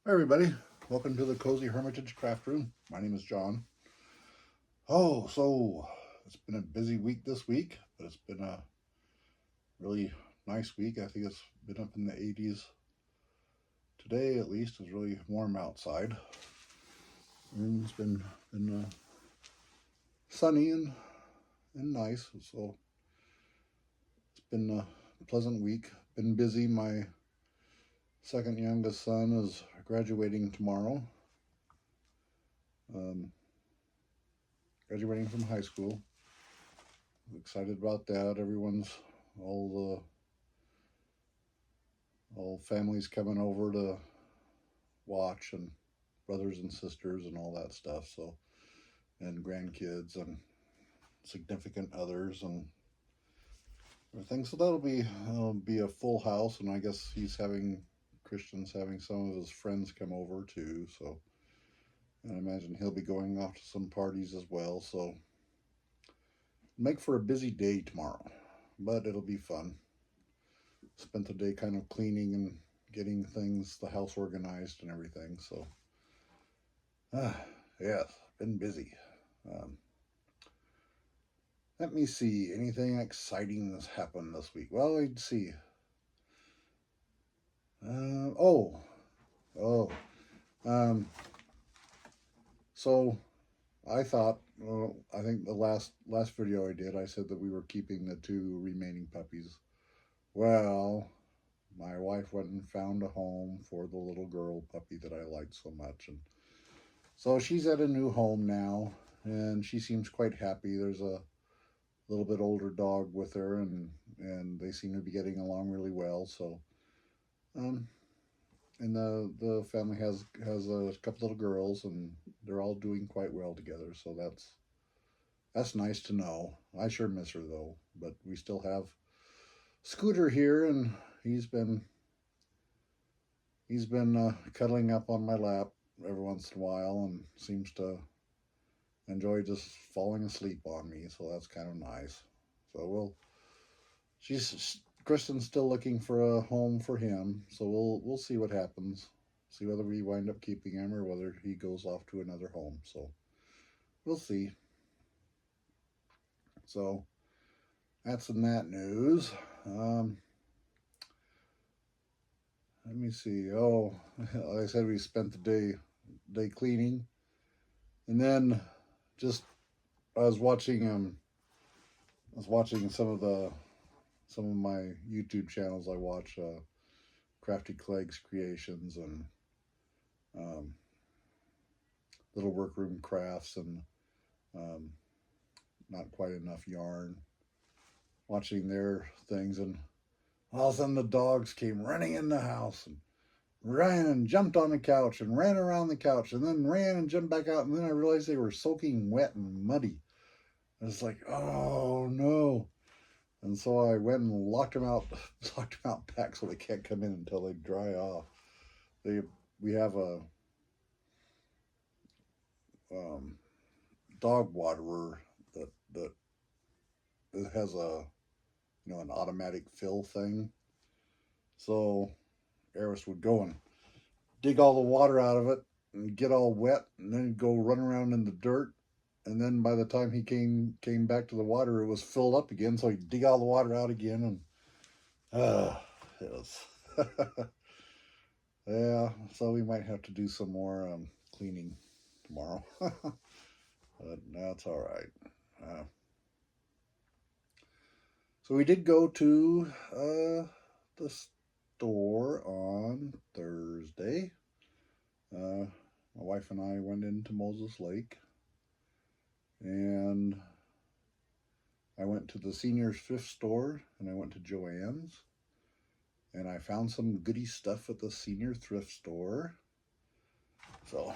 Hi everybody, welcome to the Cozy Hermitage Craft Room. My name is John. So it's been a busy week this week, but it's been a really nice week. I think it's been up in the 80s today, at least. It's really warm outside, and it's been sunny and nice. So it's been a pleasant week. Been busy. My second youngest son is graduating tomorrow. Um, Graduating from high school. Excited about that. Everyone's all all families coming over to watch, and brothers and sisters and all that stuff. So and grandkids and significant others and everything. So that'll be a full house, and I guess Christian's having some of his friends come over too. So and I imagine he'll be going off to some parties as well. So make for a busy day tomorrow, but it'll be fun. Spent the day kind of cleaning and getting the house organized and everything. So, ah, yes, been busy. Um, Let me see, anything exciting that's happened this week? Well, let's see. Uh, oh, oh. Um, so I thought, well, I think the last video I did, I said that we were keeping the two remaining puppies. Well, my wife went and found a home for the little girl puppy that I liked so much, and so she's at a new home now, and she seems quite happy. There's a little bit older dog with her, and they seem to be getting along really well. So, um, and the family has a couple little girls, and they're all doing quite well together. So that's nice to know. I sure miss her though, but we still have Scooter here, and he's been he's been cuddling up on my lap every once in a while, and seems to enjoy just falling asleep on me. So that's kind of nice. So she's Kristen's still looking for a home for him. So we'll see what happens. See whether we wind up keeping him or whether he goes off to another home. So we'll see. So that's in that news. Um, Let me see. Oh, like I said, we spent the day cleaning, and then just I was watching some of my YouTube channels. I watch Crafty Clegg's creations and um, Little Workroom Crafts and um, Not Quite Enough Yarn. Watching their things, and all of a sudden the dogs came running in the house and ran and jumped on the couch and ran around the couch and then ran and jumped back out. And then I realized they were soaking wet and muddy. I was like, oh no. And so I went and locked them out, locked them out back so they can't come in until they dry off. They We have a um, dog waterer that it has a an automatic fill thing. So Eris would go and dig all the water out of it and get all wet, and then he'd go run around in the dirt. And then by the time he came back to the water, it was filled up again. So he'd dig all the water out again, and it was yeah. So we might have to do some more cleaning tomorrow, but that's all right. Uh, so we did go to the store on Thursday. My wife and I went into Moses Lake, and I went to the Senior Thrift store, and I went to Joann's, and I found some goody stuff at the Senior Thrift store. So,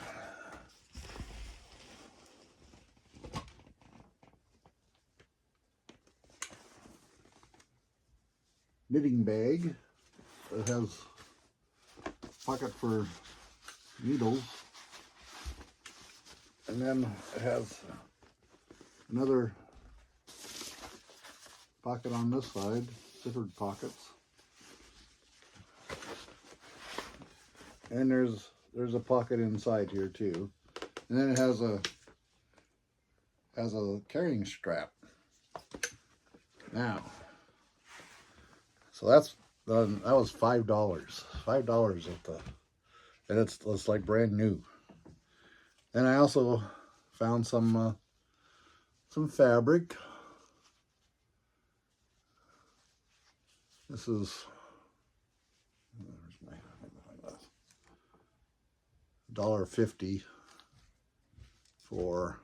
knitting bag that has a pocket for needles, and then it has another pocket on this side, zippered pockets. And there's there's a pocket inside here too, and then it has a carrying strap. Now, so that was $5. $5 at the, and it's like brand new. And I also found some fabric. This is, where's my $1.50 for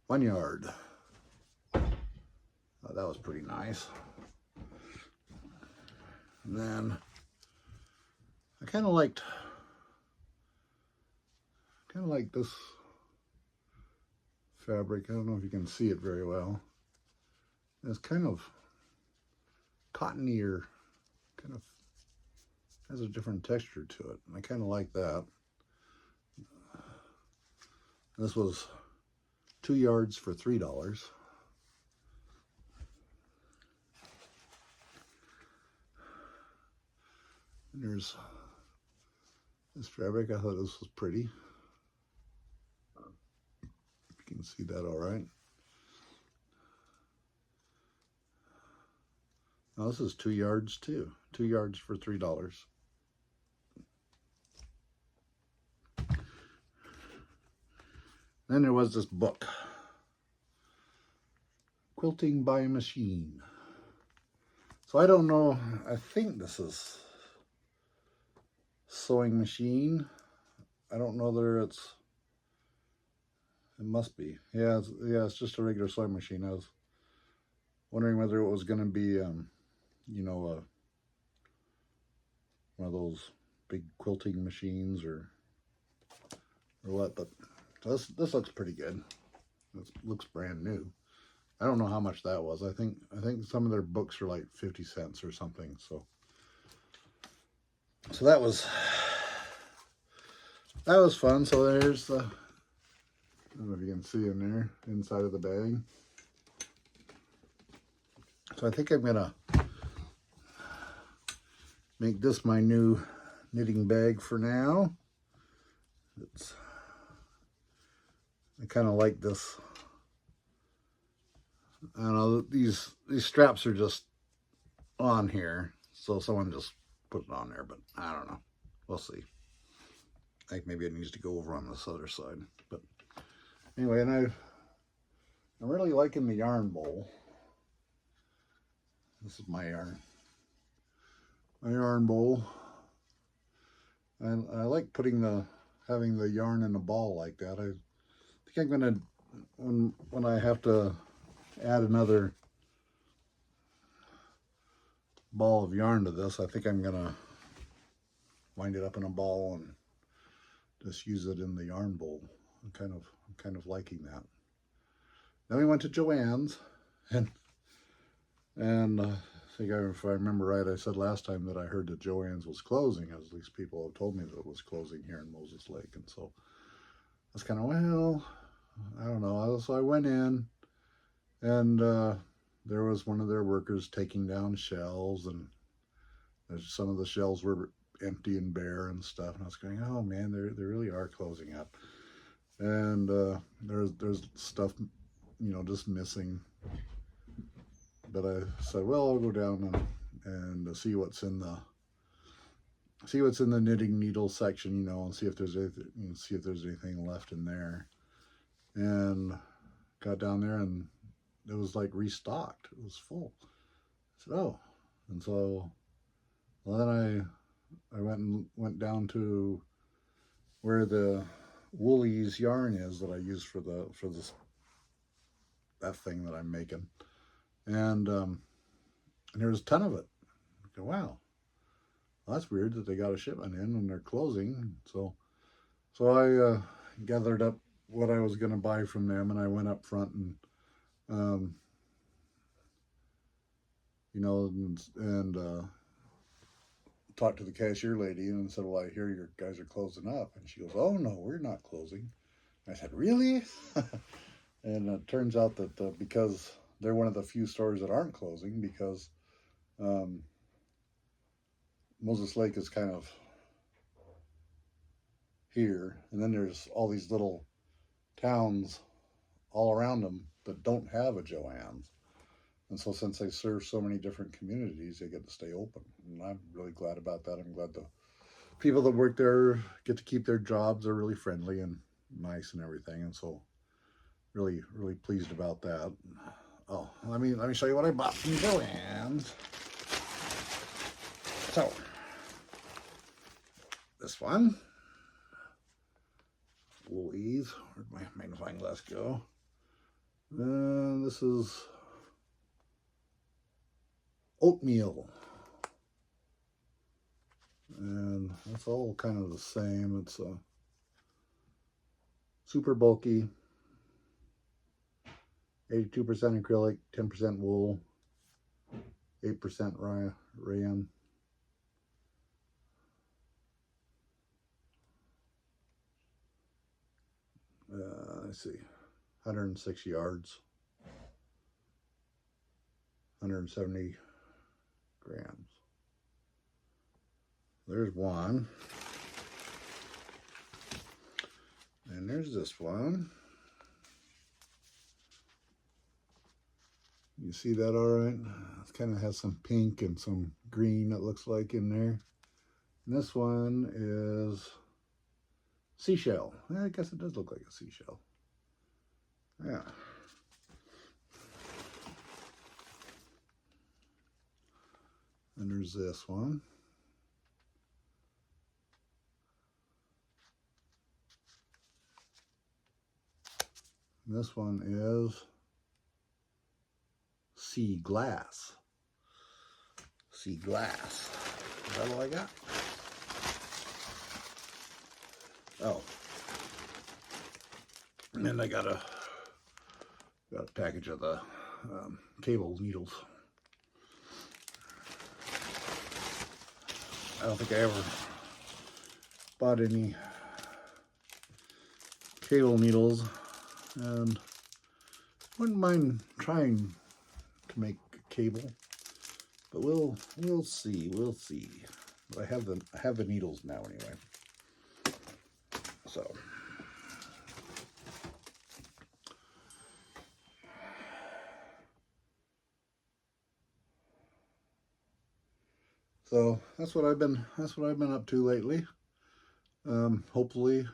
1 yard. Oh, that was pretty nice. And then I kind of liked this fabric. I don't know if you can see it very well. It's kind of cottony, or kind of has a different texture to it. I kind of like that. This was 2 yards for $3. And there's this fabric. I thought this was pretty. You can see that all right. Now this is 2 yards too. 2 yards for $3. Then there was this book, Quilting by Machine. So I don't know, I think this is sewing machine. I don't know whether it must be. Yeah, it's just a regular sewing machine. I was wondering whether it was going to be, you know, one of those big quilting machines or what, but this looks pretty good. This looks brand new. I don't know how much that was. I think some of their books are like 50 cents or something. So that was fun. So there's the, I don't know if you can see in there, inside of the bag. So I think I'm gonna make this my new knitting bag for now. I kind of like this. I don't know, these straps are just on here, so someone just put it on there, but I don't know. We'll see. I think maybe it needs to go over on this other side. But anyway, and I'm really liking the yarn bowl. This is my yarn bowl. And I like having the yarn in a ball like that. I think I'm gonna, when I have to add another ball of yarn to this, I think I'm gonna wind it up in a ball and just use it in the yarn bowl. I'm kind of liking that. Then we went to Joann's, and I think if I remember right, I said last time that I heard that Joann's was closing. At least people have told me that it was closing here in Moses Lake, and so I was kind of, well, I don't know. So I went in, and there was one of their workers taking down shelves, and some of the shelves were empty and bare and stuff. And I was going, oh man, they really are closing up. And there's stuff, you know, just missing. But I said, well, I'll go down and see what's in the knitting needle section, you know, and see if there's anything left in there. And got down there, and it was like restocked. It was full. I said, oh. And so, well, then I went down to where the Woolies yarn is that I use for that thing that I'm making. And there was a ton of it. I go, wow, well, that's weird that they got a shipment in and they're closing. So I gathered up what I was going to buy from them, and I went up front and you know, and talked to the cashier lady and said, well, I hear your guys are closing up. And she goes, oh no, we're not closing. And I said, really? And it turns out that because they're one of the few stores that aren't closing, because Moses Lake is kind of here, and then there's all these little towns all around them that don't have a Joann's. And so, since they serve so many different communities, they get to stay open. And I'm really glad about that. I'm glad the people that work there get to keep their jobs. They're really friendly and nice and everything. And so, really, really pleased about that. Oh, let me show you what I bought from Joann's. So, this one, Louise, where'd my magnifying glass go? And this is oatmeal. And it's all kind of the same. It's super bulky, 82% acrylic, 10% wool, 8% rayon. Let's see, 106 yards, 170 grams. There's one. And there's this one. You see that all right? It kind of has some pink and some green, it looks like, in there. And this one is seashell. I guess it does look like a seashell. Yeah. And there's this one. And this one is sea glass. Sea glass. Is that all I got? Oh. And then I got a package of the cable needles. I don't think I ever bought any cable needles, and wouldn't mind trying to make a cable, but we'll see. But I have the needles now anyway. So that's what I've been up to lately. Hopefully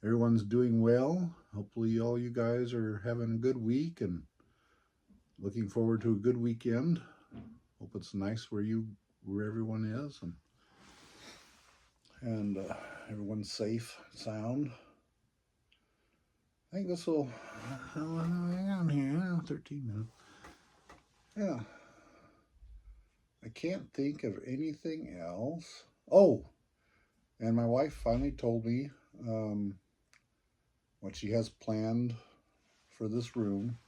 everyone's doing well. Hopefully all you guys are having a good week and looking forward to a good weekend. Hope it's nice where everyone is, and everyone's safe, sound. I think this will hang on here. 13 minutes. Yeah. I can't think of anything else. Oh, and my wife finally told me what she has planned for this room.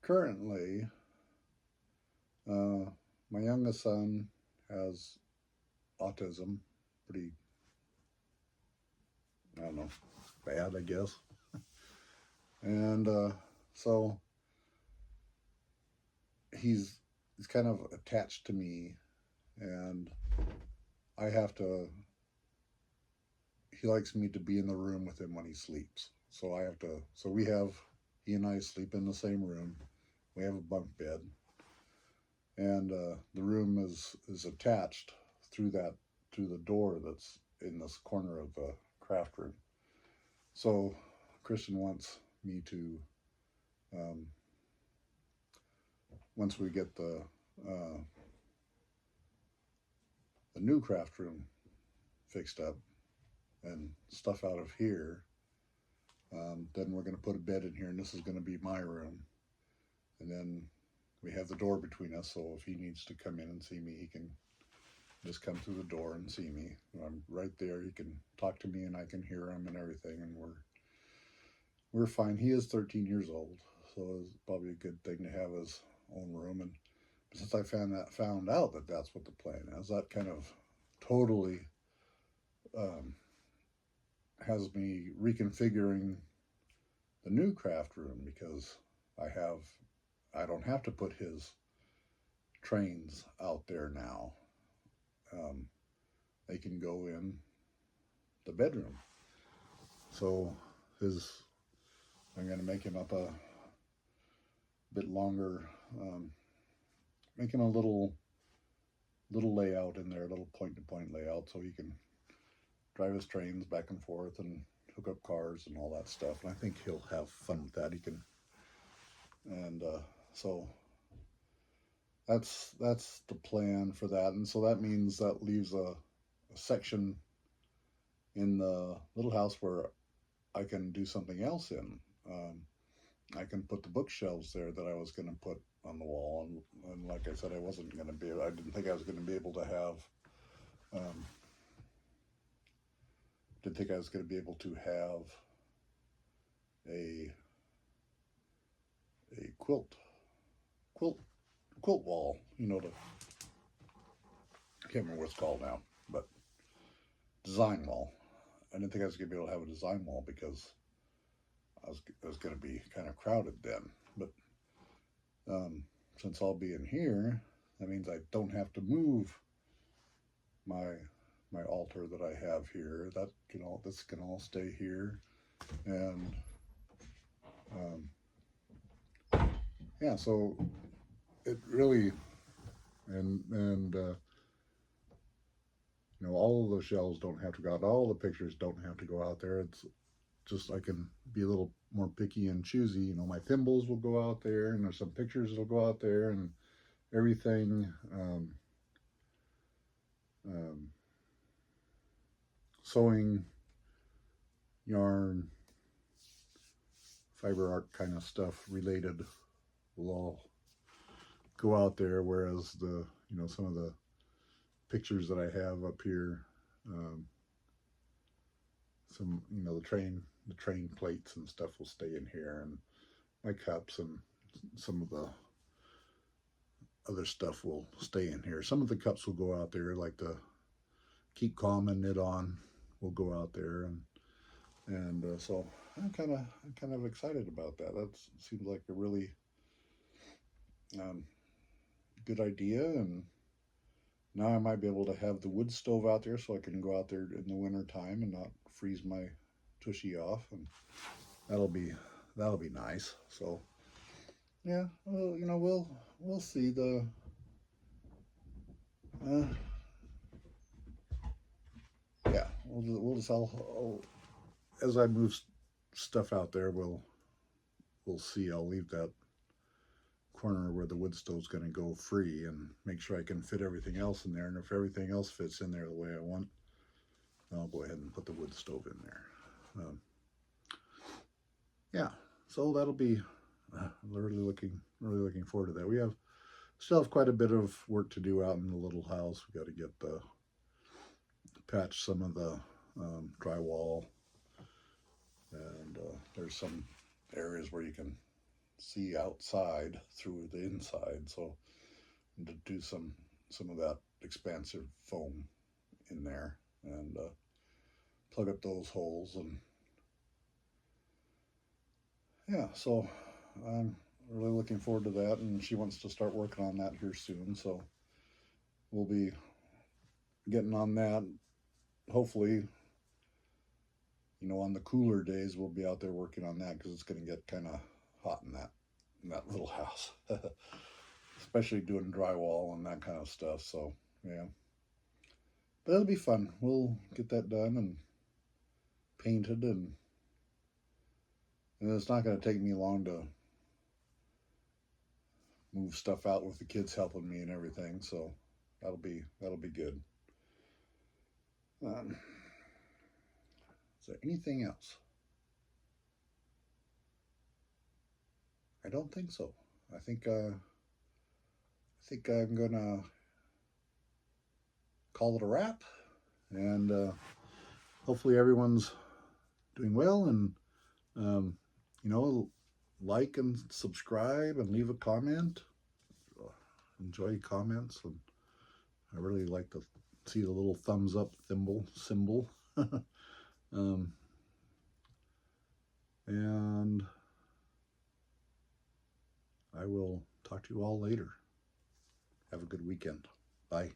Currently, my youngest son has autism, pretty, I don't know, bad, I guess. And so he's kind of attached to me, and I have to, he likes me to be in the room with him when he sleeps. So he and I sleep in the same room. We have a bunk bed, and the room is attached through the door that's in this corner of the craft room. So Christian wants me to, once we get the new craft room fixed up and stuff out of here, then we're going to put a bed in here, and this is going to be my room. And then we have the door between us, so if he needs to come in and see me, he can just come through the door and see me. I'm right there. He can talk to me, and I can hear him and everything, and we're fine. He is 13 years old, so it's probably a good thing to have his own room. And since I found out that that's what the plan is, that kind of totally has me reconfiguring the new craft room, because I don't have to put his trains out there now. they can go in the bedroom. So I'm going to make him up a bit longer, make him a little layout in there, a little point-to-point layout, so he can drive his trains back and forth and hook up cars and all that stuff. And I think he'll have fun with that. He can, and so that's the plan for that. And so that means that leaves a section in the little house where I can do something else in. I can put the bookshelves there that I was going to put on the wall, and like I said, I didn't think I was going to be able to have, didn't think I was going to be able to have a quilt wall, I can't remember what it's called now, but design wall. I didn't think I was going to be able to have a design wall because I was going to be kind of crowded then. But since I'll be in here, that means I don't have to move my altar that I have here. This can all stay here, and yeah. So it really, and all of the shelves don't have to go out. All the pictures don't have to go out there. It's just I can be a little more picky and choosy. My thimbles will go out there, and there's some pictures that'll go out there, and everything. Sewing, yarn, fiber art kind of stuff related will all go out there. Whereas some of the pictures that I have up here, some the train plates and stuff will stay in here, and my cups and some of the other stuff will stay in here. Some of the cups will go out there, like the Keep Calm and Knit On will go out there, and so I'm kind of excited about that. That seems like a really good idea, and now I might be able to have the wood stove out there so I can go out there in the winter time and not freeze my tushy off, and that'll be nice. So yeah, well, we'll see. Yeah, we'll just as I move stuff out there, we'll see. I'll leave that corner where the wood stove's going to go free and make sure I can fit everything else in there. And if everything else fits in there the way I want, I'll go ahead and put the wood stove in there. Yeah, so that'll be really looking forward to that. We still have quite a bit of work to do out in the little house. We got to get patch some of the drywall, and there's some areas where you can see outside through the inside, so to do some of that expansive foam in there and plug up those holes. And yeah, so I'm really looking forward to that, and she wants to start working on that here soon, so we'll be getting on that. Hopefully, on the cooler days we'll be out there working on that, because it's going to get kind of hot in that little house, especially doing drywall and that kind of stuff. So yeah, but it'll be fun. We'll get that done and painted, and it's not going to take me long to move stuff out with the kids helping me and everything. So that'll be good. Is there anything else? I don't think so. I think I'm gonna call it a wrap, and hopefully everyone's doing well, and like and subscribe and leave a comment. Enjoy comments, and I really like to see the little thumbs up symbol. And I will talk to you all later. Have a good weekend. Bye.